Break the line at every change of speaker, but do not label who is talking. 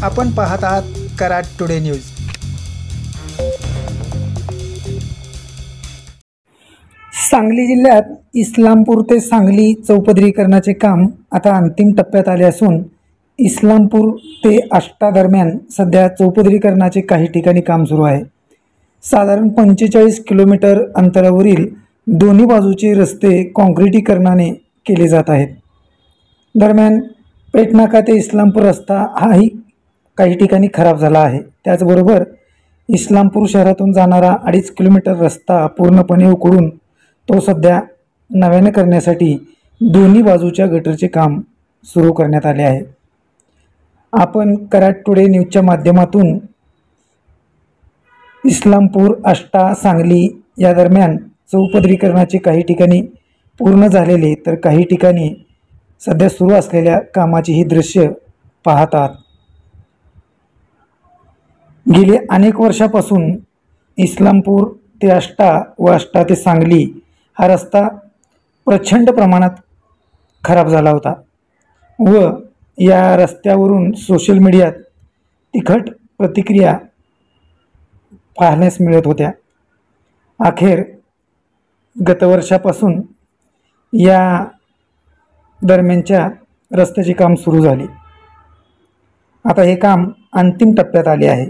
आपण पाहत आहात कराड टुडे न्यूज। सांगली जिल्ह्यात इस्लामपूर ते सांगली चौपदरीकरणाचे काम आता अंतिम टप्प्यात आले असून इस्लामपूर ते आष्टा दरम्यान सध्या चौपदरीकरणाचे काही ठिकाणी काम सुरू आहे। साधारण 45 किलोमीटर अंतरावरील दोन्ही बाजूचे रस्ते काँक्रिटीकरणाने केले जात आहेत। दरम्यान पेटनाका ते इस्लामपूर रस्ता हाही काही ठिकाणी खराब झाला आहे। त्याचबरोबर इस्लामपूर शहरातून जाणारा 2.5 किलोमीटर रस्ता पूर्णपणे उखडून तो सध्या नव्याने करण्यासाठी दोन्ही बाजूच्या गटरचे काम सुरू करण्यात आले आहे। आपण कराड टुडे न्यूजच्या माध्यमातून इस्लामपूर आष्टा सांगली या दरम्यान चौपदरीकरणाचे काही ठिकाणी पूर्ण झालेले तर काही ठिकाणी सध्या सुरू असलेल्या कामाची ही दृश्य पाहत आहात। गेली अनेक वर्षापासून इस्लामपूर ते आष्टा व आष्टा ते सांगली हा रस्ता प्रचंड प्रमाणात खराब झाला होता व या रस्त्यावरून सोशल मीडियात तिखट प्रतिक्रिया पाहण्यास मिळत होत्या। अखेर गतवर्षापासून या दरम्यानच्या रस्त्याचे काम सुरू झाले। आता हे काम अंतिम टप्प्यात आले आहे।